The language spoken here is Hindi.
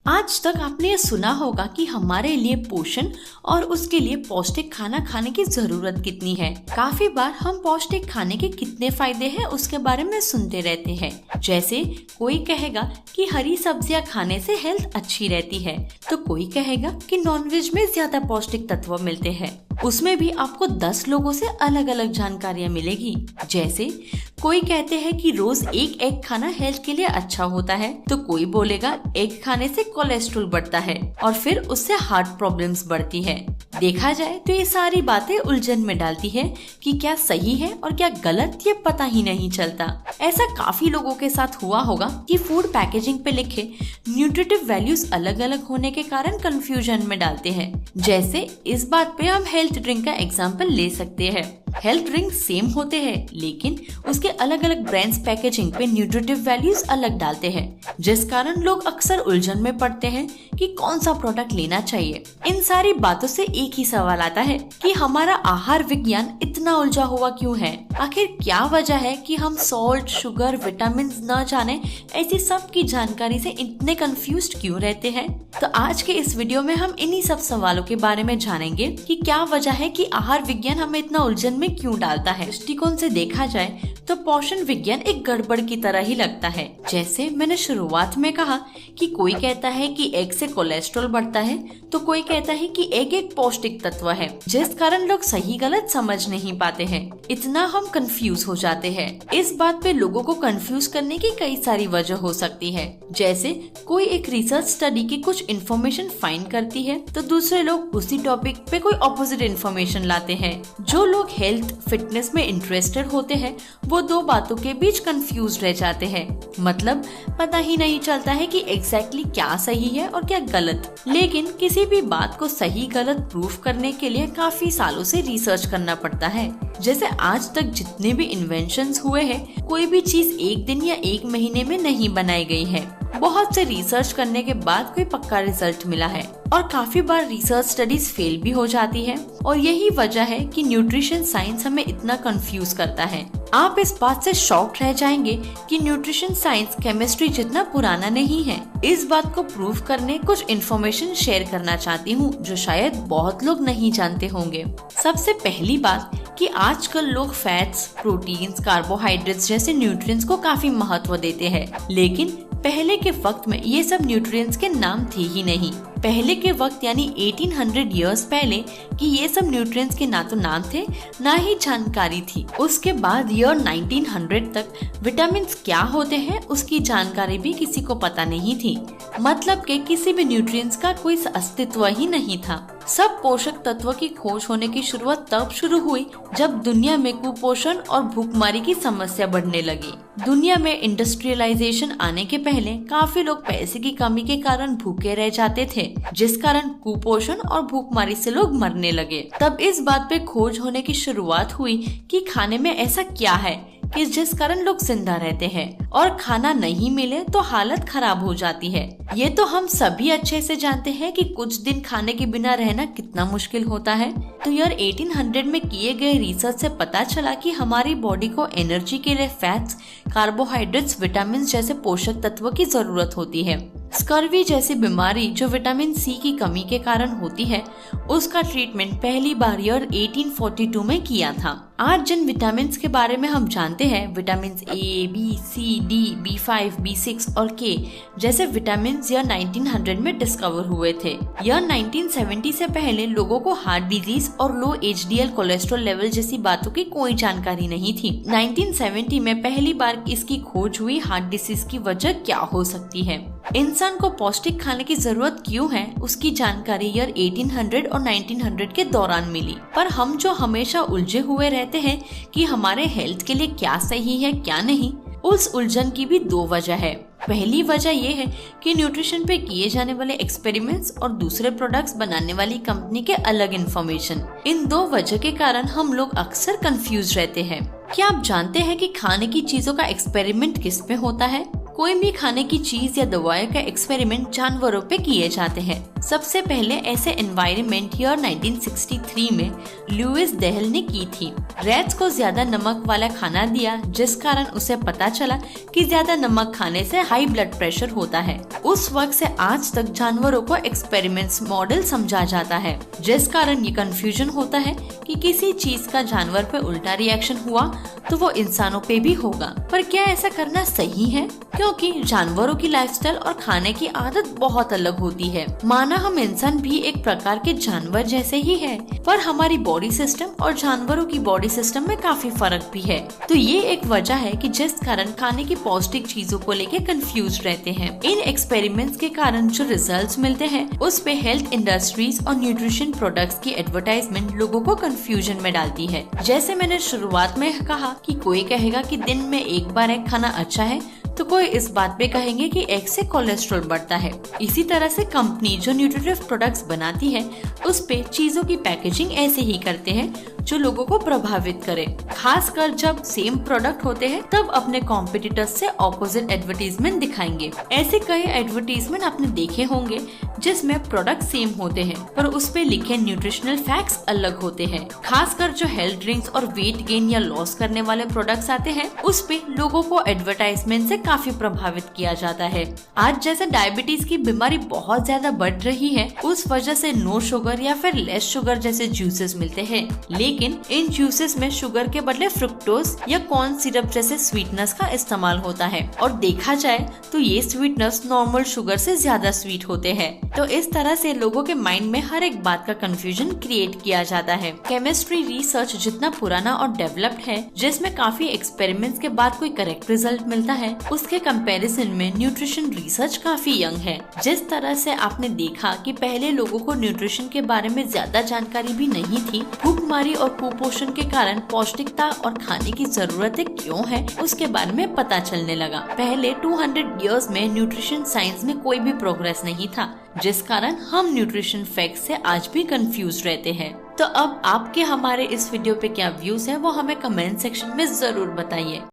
आज तक आपने ये सुना होगा कि हमारे लिए पोषण और उसके लिए पौष्टिक खाना खाने की जरूरत कितनी है। काफी बार हम पौष्टिक खाने के कितने फायदे हैं उसके बारे में सुनते रहते हैं। जैसे कोई कहेगा कि हरी सब्जियां खाने से हेल्थ अच्छी रहती है, तो कोई कहेगा कि नॉनवेज में ज्यादा पौष्टिक तत्व मिलते हैं। उसमें भी आपको 10 लोगों से अलग अलग जानकारियाँ मिलेगी। जैसे कोई कहते हैं कि रोज एक एग खाना हेल्थ के लिए अच्छा होता है, तो कोई बोलेगा एग खाने से कोलेस्ट्रॉल बढ़ता है और फिर उससे हार्ट प्रॉब्लम्स बढ़ती है। देखा जाए तो ये सारी बातें उलझन में डालती है कि क्या सही है और क्या गलत, ये पता ही नहीं चलता। ऐसा काफी लोगों के साथ हुआ होगा कि फूड पैकेजिंग पे लिखे न्यूट्रिटिव वैल्यूज अलग अलग होने के कारण कंफ्यूजन में डालते हैं। जैसे इस बात पे हम हेल्थ ड्रिंक का एग्जाम्पल ले सकते हैं। हेल्थ ड्रिंक सेम होते हैं, लेकिन उसके अलग अलग ब्रांड्स पैकेजिंग पे न्यूट्रिटिव वैल्यूज अलग डालते हैं, जिस कारण लोग अक्सर उलझन में पड़ते हैं कि कौन सा प्रोडक्ट लेना चाहिए। इन सारी बातों से एक ही सवाल आता है कि हमारा आहार विज्ञान इतना उलझा हुआ क्यों है। आखिर क्या वजह है कि हम सॉल्ट, शुगर, विटामिन न जाने ऐसी सब की जानकारी से इतने कंफ्यूज्ड क्यों रहते हैं। तो आज के इस वीडियो में हम इन्हीं सब सवालों के बारे में जानेंगे कि क्या वजह है कि आहार विज्ञान हमें इतना उलझन में क्यों डालता है। दृष्टिकोण से देखा जाए तो पोषण विज्ञान एक गड़बड़ की तरह ही लगता है। जैसे मैंने शुरुआत में कहा कि कोई कहता है कि एग से कोलेस्ट्रॉल बढ़ता है, तो कोई कहता है कि एग एक पौष्टिक तत्व है, जिस कारण लोग सही गलत समझ नहीं पाते हैं। इतना हम कंफ्यूज हो जाते हैं। इस बात पे लोगों को कंफ्यूज करने की कई सारी वजह हो सकती है। जैसे कोई एक रिसर्च स्टडी की कुछ इन्फॉर्मेशन फाइंड करती है, तो दूसरे लोग उसी टॉपिक पे कोई ऑपोजिट इन्फॉर्मेशन लाते हैं। जो लोग हेल्थ फिटनेस में इंटरेस्टेड होते हैं वो दो बातों के बीच कंफ्यूज रह जाते हैं। मतलब पता ही नहीं चलता है कि एग्जैक्टली क्या सही है और क्या गलत। लेकिन किसी भी बात को सही गलत प्रूफ करने के लिए काफी सालों से रिसर्च करना पड़ता है। जैसे आज तक जितने भी इन्वेंशंस हुए हैं, कोई भी चीज एक दिन या एक महीने में नहीं बनाई गई है। बहुत से रिसर्च करने के बाद कोई पक्का रिजल्ट मिला है और काफी बार रिसर्च स्टडीज फेल भी हो जाती है। और यही वजह है कि न्यूट्रिशन साइंस हमें इतना कंफ्यूज करता है। आप इस बात से शॉक्ड रह जाएंगे कि न्यूट्रिशन साइंस केमिस्ट्री जितना पुराना नहीं है। इस बात को प्रूव करने कुछ इन्फॉर्मेशन शेयर करना चाहती हूँ जो शायद बहुत लोग नहीं जानते होंगे। सबसे पहली बात कि आजकल लोग फैट्स, प्रोटीन्स, कार्बोहाइड्रेट्स जैसे न्यूट्रिएंट्स को काफी महत्व देते हैं, लेकिन पहले के वक्त में ये सब न्यूट्रिएंट्स के नाम थे ही नहीं। पहले के वक्त यानी 1800 इयर्स पहले कि ये सब न्यूट्रिएंट्स के ना तो नाम थे ना ही जानकारी थी। उसके बाद ईयर 1900 तक विटामिन क्या होते हैं उसकी जानकारी भी किसी को पता नहीं थी। मतलब कि किसी भी न्यूट्रिएंट्स का कोई अस्तित्व ही नहीं था। सब पोषक तत्व की खोज होने की शुरुआत तब शुरू हुई जब दुनिया में कुपोषण और भूखमरी की समस्या बढ़ने लगी। दुनिया में इंडस्ट्रियलाइजेशन आने के पहले काफी लोग पैसे की कमी के कारण भूखे रह जाते थे, जिस कारण कुपोषण और भूखमरी से लोग मरने लगे। तब इस बात पे खोज होने की शुरुआत हुई कि खाने में ऐसा क्या है कि जिस कारण लोग जिंदा रहते हैं और खाना नहीं मिले तो हालत खराब हो जाती है। ये तो हम सभी अच्छे से जानते हैं कि कुछ दिन खाने के बिना रहना कितना मुश्किल होता है। तो ईयर 1800 में किए गए रिसर्च से पता चला कि हमारी बॉडी को एनर्जी के लिए फैट्स, कार्बोहाइड्रेट्स, विटामिन जैसे पोषक तत्व की जरूरत होती है। स्कर्वी जैसी बीमारी जो विटामिन सी की कमी के कारण होती है, उसका ट्रीटमेंट पहली बार ईयर 1842 में किया था। आज जिन विटामिन के बारे में हम जानते हैं, vitamin A, B, C, D, B5, B6 और के जैसे विटामिन ईयर 1900 में डिस्कवर हुए थे। ईयर 1970 से पहले लोगों को हार्ट डिजीज और लो HDL कोलेस्ट्रॉल लेवल जैसी बातों की कोई जानकारी नहीं थी। 1970 में पहली बार इसकी खोज हुई। हार्ट डिजीज की वजह क्या हो सकती है, इंसान को पौष्टिक खाने की जरूरत क्यों है, उसकी जानकारी ईयर 1800 और 1900 के दौरान मिली। पर हम जो हमेशा उलझे हुए रहते हैं कि हमारे हेल्थ के लिए क्या सही है क्या नहीं, उस उलझन की भी दो वजह है। पहली वजह ये है कि न्यूट्रिशन पे किए जाने वाले एक्सपेरिमेंट्स और दूसरे प्रोडक्ट्स बनाने वाली कंपनी के अलग इन्फॉर्मेशन। इन दो वजह के कारण हम लोग अक्सर कंफ्यूज रहते हैं। क्या आप जानते हैं कि खाने की चीजों का एक्सपेरिमेंट किस पे होता है? कोई भी खाने की चीज या दवाई का एक्सपेरिमेंट जानवरों पे किए जाते हैं। सबसे पहले ऐसे एनवायरनमेंट ईयर 1963 में लुइस डेहल ने की थी। रैट्स को ज्यादा नमक वाला खाना दिया, जिस कारण उसे पता चला कि ज्यादा नमक खाने से हाई ब्लड प्रेशर होता है। उस वक्त से आज तक जानवरों को एक्सपेरिमेंट्स मॉडल समझा जाता है, जिस कारण ये कंफ्यूजन होता है कि किसी चीज का जानवर पे उल्टा रिएक्शन हुआ तो वो इंसानों पे भी होगा। पर क्या ऐसा करना सही है? क्योंकि जानवरों की लाइफस्टाइल और खाने की आदत बहुत अलग होती है। माना हम इंसान भी एक प्रकार के जानवर जैसे ही है, पर हमारी बॉडी सिस्टम और जानवरों की बॉडी सिस्टम में काफी फर्क भी है। तो ये एक वजह है कि जिस कारण खाने की पौष्टिक चीजों को लेके कंफ्यूज रहते हैं। इन एक्सपेरिमेंट्स के कारण जो रिजल्ट्स मिलते हैं, उस पे हेल्थ इंडस्ट्रीज और न्यूट्रिशन प्रोडक्ट्स की एडवर्टाइजमेंट लोगों को कंफ्यूजन में डालती है। जैसे मैंने शुरुआत में कहा कि कोई कहेगा कि दिन में एक बार एग खाना अच्छा है, तो कोई इस बात पे कहेंगे कि एग से कोलेस्ट्रॉल बढ़ता है। इसी तरह से कंपनी जो न्यूट्रिटिव प्रोडक्ट्स बनाती है, उस पे चीजों की पैकेजिंग ऐसे ही करते हैं जो लोगों को प्रभावित करे। खासकर जब सेम प्रोडक्ट होते हैं, तब अपने कॉम्पिटिटर्स से ऑपोजिट एडवर्टीजमेंट दिखाएंगे। ऐसे कई एडवर्टीजमेंट आपने देखे होंगे जिसमें प्रोडक्ट सेम होते हैं, पर उस पे लिखे न्यूट्रिशनल फैक्ट्स अलग होते हैं। खासकर जो हेल्थ ड्रिंक्स और वेट गेन या लॉस करने वाले प्रोडक्ट्स आते हैं, उस पे लोगों को एडवर्टाइजमेंट से काफी प्रभावित किया जाता है। आज जैसे डायबिटीज की बीमारी बहुत ज्यादा बढ़ रही है, उस वजह से नो शुगर या फिर लेस शुगर जैसे जूसेस मिलते हैं, लेकिन इन जूसेस में शुगर के बदले फ्रुक्टोज या कॉर्न सिरप जैसे स्वीटनेस का इस्तेमाल होता है। और देखा जाए तो ये स्वीटनेस नॉर्मल शुगर से ज्यादा स्वीट होते हैं। तो इस तरह से लोगों के माइंड में हर एक बात का कंफ्यूजन क्रिएट किया जाता है। केमिस्ट्री रिसर्च जितना पुराना और डेवलप्ड है, जिसमें काफी एक्सपेरिमेंट्स के बाद कोई करेक्ट रिजल्ट मिलता है, उसके कंपैरिजन में न्यूट्रिशन रिसर्च काफी यंग है। जिस तरह से आपने देखा कि पहले लोगों को न्यूट्रिशन के बारे में ज्यादा जानकारी भी नहीं थी, भूखमरी और कुपोषण के कारण पौष्टिकता और खाने की जरूरतें क्यों है, उसके बारे में पता चलने लगा। पहले 200 इयर्स में न्यूट्रिशन साइंस में कोई भी प्रोग्रेस नहीं था, जिस कारण हम न्यूट्रिशन फैक्ट से आज भी कंफ्यूज रहते हैं। तो अब आपके हमारे इस वीडियो पे क्या व्यूज है, वो हमें कमेंट सेक्शन में जरूर बताइए।